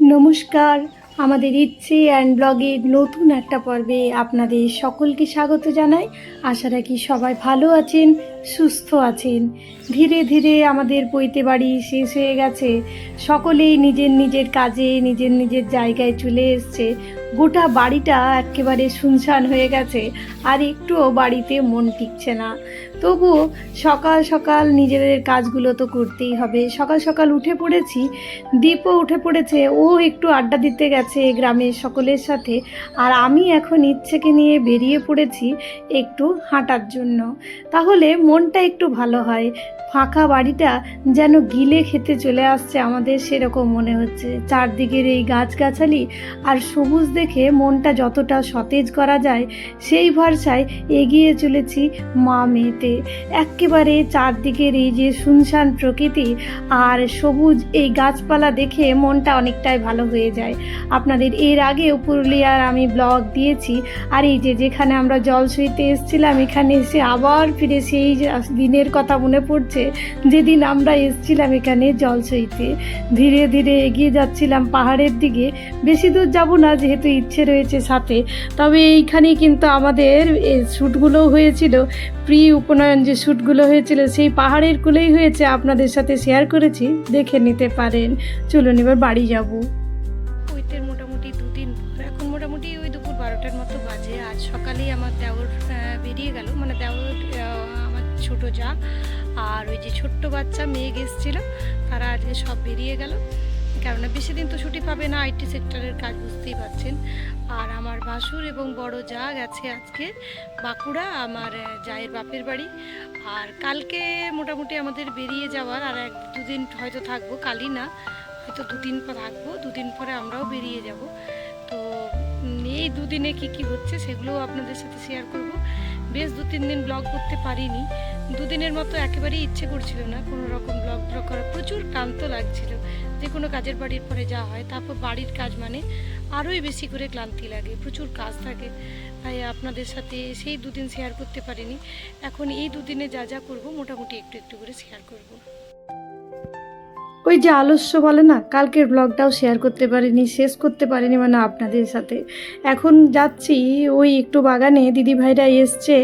নমস্কার, আমাদের ইচ্ছে অ্যান্ড ব্লগের নতুন একটা পর্বে আপনাদের সকলকে স্বাগত জানাই। আশা রাখি সবাই ভালো আছেন, সুস্থ আছেন। ধীরে ধীরে আমাদের পৈতে বাড়ি শেষ হয়ে গেছে, সকলেই নিজের নিজের কাজে নিজের নিজের জায়গায় চলে এসছে। গোটা বাড়িটা একেবারে শুনশান হয়ে গেছে, আর একটুও বাড়িতে মন টিকছে না। তবুও সকাল সকাল নিজেদের কাজগুলো তো করতেই হবে। সকাল সকাল উঠে পড়েছি, দীপও উঠে পড়েছে, ও একটু আড্ডা দিতে গেছে গ্রামের সকলের সাথে, আর আমি এখন ইচ্ছেকে নিয়ে বেরিয়ে পড়েছি একটু হাঁটার জন্য। তাহলে মনটা একটু ভালো হয়। ফাঁকা বাড়িটা যেন গিলে খেতে চলে আসছে আমাদের, সেরকম মনে হচ্ছে। চারদিকের এই গাছগাছালি আর সবুজ দেখে মনটা যতটা সতেজ করা যায় সেই ভরসায় এগিয়ে চলেছি মা মেয়েতে। একেবারে চারদিকের এই যে শুনশান প্রকৃতি আর সবুজ এই গাছপালা দেখে মনটা অনেকটাই ভালো হয়ে যায়। আপনাদের এর আগে পুরুলিয়ার আমি ব্লগ দিয়েছি, আর এই যে যেখানে আমরা জল সইতে এসেছিলাম, এখানে এসে আবার ফিরে সেই দিনের কথা মনে পড়ছে যেদিন আমরা এসেছিলাম এখানে জল সইতে। ধীরে ধীরে এগিয়ে যাচ্ছিলাম পাহাড়ের দিকে। বেশি দূর যাব না, যেহেতু ইচ্ছে রয়েছে সাথে। তবে এইখানেই কিন্তু আমাদের শ্যুটগুলো হয়েছিল, প্রি উপনয়ন যে শ্যুটগুলো হয়েছিল সেই পাহাড়ের কোলেই হয়েছে, আপনাদের সাথে শেয়ার করেছি, দেখে নিতে পারেন। চলুন এবার বাড়ি যাব। ওইটার মোটামুটি দুদিন পর, এখন মোটামুটি ওই দুপুর 12টার মতো বাজে। আজ সকালেই আমার দেওর বেরিয়ে গেল, মানে দেওর আমার ছোট যা আর ওই যে ছোট্ট বাচ্চা মেয়ে এসেছিলো, তারা আজকে সব বেরিয়ে গেল। কেননা বেশি দিন তো ছুটি পাবে না, আইটি সেক্টরের কাজ বুঝতেই পারছেন। আর আমার ভাসুর এবং বড় যা গেছে আজকে বাঁকুড়া, আমার জায়ের বাপের বাড়ি। আর কালকে মোটামুটি আমাদের বেরিয়ে যাওয়ার, আর এক দুদিন হয়তো থাকবো, কালই না হয়তো দুদিন পর থাকবো, দুদিন পরে আমরাও বেরিয়ে যাব। তো এই দুদিনে কি হচ্ছে সেগুলোও আপনাদের সাথে শেয়ার করব। বেশ 2-3 দিন ব্লগ করতে পারিনি, দুদিনের মতো একেবারেই ইচ্ছে করছিল না কোনো রকম ব্লগ করা। প্রচুর ক্লান্ত লাগছিল, যে কোনো কাজের বাড়ির পরে যা হয়, তারপর বাড়ির কাজ মানে আরোই বেশি করে ক্লান্তি লাগে, প্রচুর কাজ থাকে। তাই আপনাদের সাথে সেই দুদিন শেয়ার করতে পারিনি। এখন এই দুদিনে যা যা করব মোটামুটি একটু একটু করে শেয়ার করব। ওই যে আলস্য বলে না, কালকের ব্লগটাও শেয়ার করতে পারিনি, শেষ করতে পারিনি মানে আপনাদের সাথে। এখন যাচ্ছি ওই একটু বাগানে, দিদিভাইরা এসছে,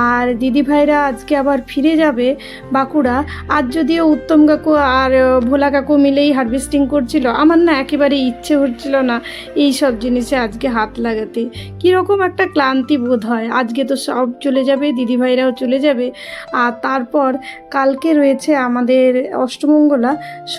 আর দিদিভাইরা আজকে আবার ফিরে যাবে বাঁকুড়া। আর যদিও উত্তম কাকু আর ভোলা কাকু মিলেই হারভেস্টিং করছিল, আমার না একেবারে ইচ্ছে হচ্ছিল না এই সব জিনিসে আজকে হাত লাগাতে। কীরকম একটা ক্লান্তি বোধ হয়। আজকে তো সব চলে যাবে, দিদিভাইরাও চলে যাবে। আর তারপর কালকে রয়েছে আমাদের অষ্টমঙ্গলা,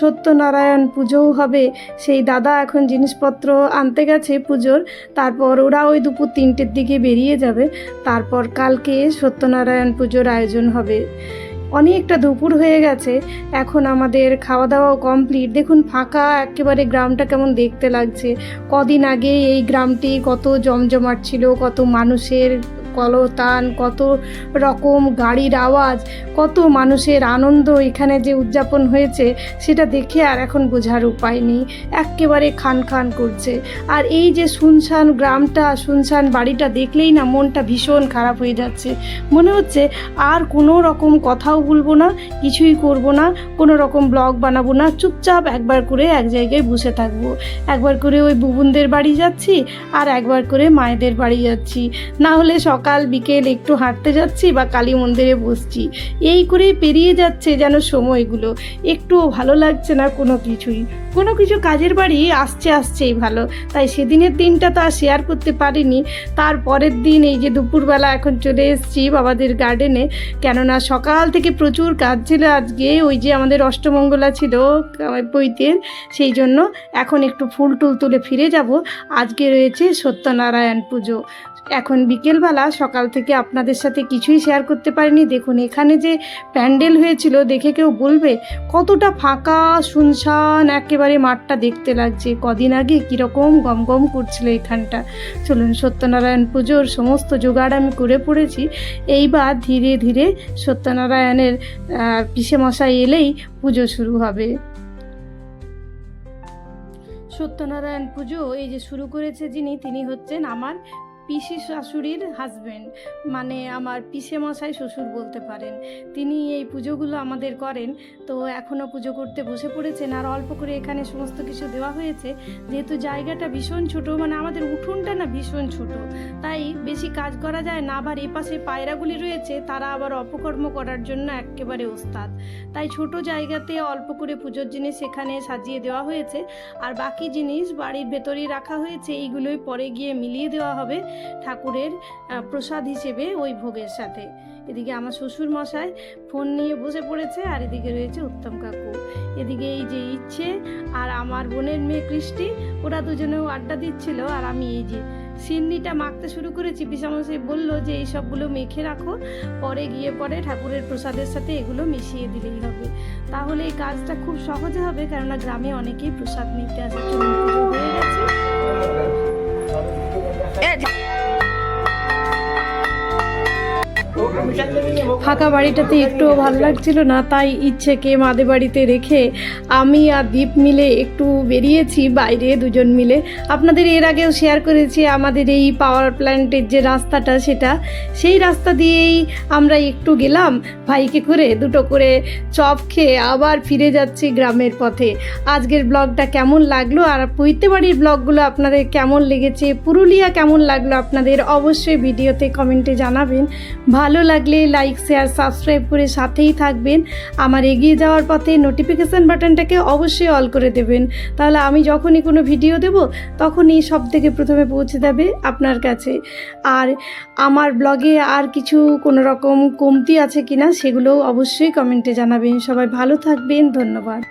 সত্যনারায়ণ পুজোও হবে। সেই দাদা এখন জিনিসপত্র আনতে গেছে পুজোর, তারপর ওরা ওই দুপুর 3টের দিকে বেরিয়ে যাবে। তারপর কালকে সত্যনারায়ণ পুজোর আয়োজন হবে। অনেকটা দুপুর হয়ে গেছে, এখন আমাদের খাওয়া দাওয়াও কমপ্লিট। দেখুন ফাঁকা একেবারে গ্রামটা কেমন দেখতে লাগছে। কদিন আগে এই গ্রামটি কত জমজমাট ছিল, কত মানুষের কলতান, কত রকম গাড়ির আওয়াজ, কত মানুষের আনন্দ এখানে যে উদযাপন হয়েছে সেটা দেখে আর এখন বোঝার উপায় নেই। একেবারে খান খান করছে। আর এই যে শুনশান গ্রামটা, শুনশান বাড়িটা দেখলেই না মনটা ভীষণ খারাপ হয়ে যাচ্ছে। মনে হচ্ছে আর কোনো রকম কথাও বলবো না, কিছুই করব না, কোনো রকম ব্লগ বানাবো না, চুপচাপ একবার করে এক জায়গায় বসে থাকবো। একবার করে ওই বুবুনদের বাড়ি যাচ্ছি, আর একবার করে মায়েদের বাড়ি যাচ্ছি, না হলে সকাল বিকেল একটু হাঁটতে যাচ্ছি বা কালী মন্দিরে বসছি। এই করেই পেরিয়ে যাচ্ছে যেন সময়গুলো। একটুও ভালো লাগছে না কোনো কিছু কাজের বাড়ি আসছেই ভালো। তাই সেদিনের দিনটা তো আর শেয়ার করতে পারিনি। তার পরের দিন এই যে দুপুরবেলা এখন চলে এসেছি বাবাদের গার্ডেনে, কেননা সকাল থেকে প্রচুর কাজ ছিল আজকে। ওই যে আমাদের অষ্টমঙ্গলা ছিল পৈতের, সেই জন্য এখন একটু ফুল টুল তুলে ফিরে যাব। আজকে রয়েছে সত্যনারায়ণ পুজো। এখন বিকেলবেলা, সকাল থেকে আপনাদের সাথে কিছুই শেয়ার করতে পারিনি। দেখুন এখানে যে প্যান্ডেল হয়েছিল দেখে কেউ বলবে কতটা ফাঁকা শুনশান একেবারে মাঠটা দেখতে লাগছে। কদিন আগে কীরকম গমগম করছিল এখানটা। চলুন, সত্যনারায়ণ পুজোর সমস্ত জোগাড় আমি করে পড়েছি। এইবার ধীরে ধীরে সত্যনারায়ণের পিসেমশাই এলেই পুজো শুরু হবে। সত্যনারায়ণ পুজো এই যে শুরু করেছে যিনি, তিনি হচ্ছেন আমার পিসি শাশুড়ির হাজবেন্ড, মানে আমার পিসে মশাই শ্বশুর বলতে পারেন। তিনি এই পুজোগুলো আমাদের করেন। তো এখনও পুজো করতে বসে পড়েছেন, আর অল্প করে এখানে সমস্ত কিছু দেওয়া হয়েছে। যেহেতু জায়গাটা ভীষণ ছোট, মানে আমাদের উঠোনটা না ভীষণ ছোট, তাই বেশি কাজ করা যায় না। আবার এপাশে পায়রাগুলি রয়েছে, তারা আবার অপকর্ম করার জন্য একেবারে ওস্তাদ। তাই ছোট জায়গাতে অল্প করে পুজোর জিনিস এখানে সাজিয়ে দেওয়া হয়েছে, আর বাকি জিনিস বাড়ির ভেতরেই রাখা হয়েছে। এইগুলোই পরে গিয়ে মিলিয়ে দেওয়া হবে ঠাকুরের প্রসাদ হিসেবে ওই ভোগের সাথে। এদিকে আমার শ্বশুর মশাই ফোন নিয়ে বসে পড়েছে, আর এদিকে রয়েছে উত্তম কাকু। এদিকে এই যে ইচ্ছে আর আমার বোনের মেয়ে কৃষ্টি, ওরা দুজনেও আড্ডা দিচ্ছিল। আর আমি এই যে সিন্নিটা মাখতে শুরু করেছি। পিসামশাই বলল যে এই সবগুলো মেখে রাখো, পরে গিয়ে পরে ঠাকুরের প্রসাদের সাথে এগুলো মিশিয়ে দিলেই হবে। তাহলে এই কাজটা খুব সহজে হবে, কেননা গ্রামে অনেকেই প্রসাদ নিতে আসে। চলুন, পুজো হয়ে গেছে। ফাঁকা বাড়িটাতে একটুও ভালো লাগছিল না, তাই ইচ্ছেকে মাদের বাড়িতে রেখে আমি আর দীপ মিলে একটু বেরিয়েছি বাইরে দুজন মিলে। আপনাদের এর আগেও শেয়ার করেছি আমাদের এই পাওয়ার প্ল্যান্টের যে রাস্তাটা, সেই রাস্তা দিয়েই আমরা একটু গেলাম ভাইকে করে, দুটো করে চপ খেয়ে আবার ফিরে যাচ্ছি গ্রামের পথে। আজকের ব্লগটা কেমন লাগলো, আর পৈতে বাড়ির ব্লগগুলো আপনাদের কেমন লেগেছে, পুরুলিয়া কেমন লাগলো আপনাদের, অবশ্যই ভিডিওতে কমেন্টে জানাবেন। ভালো লাগলে লাইক, শেয়ার, সাবস্ক্রাইব করে সাথেই থাকবেন। আমার এগিয়ে যাওয়ার পথে নোটিফিকেশান বাটনটাকে অবশ্যই অল করে দেবেন, তাহলে আমি যখনই কোনো ভিডিও দেব তখনই সব থেকে প্রথমে পৌঁছে যাবে আপনার কাছে। আর আমার ব্লগে আর কিছু কোনো রকম কমতি আছে কিনা সেগুলোও অবশ্যই কমেন্টে জানাবেন। সবাই ভালো থাকবেন, ধন্যবাদ।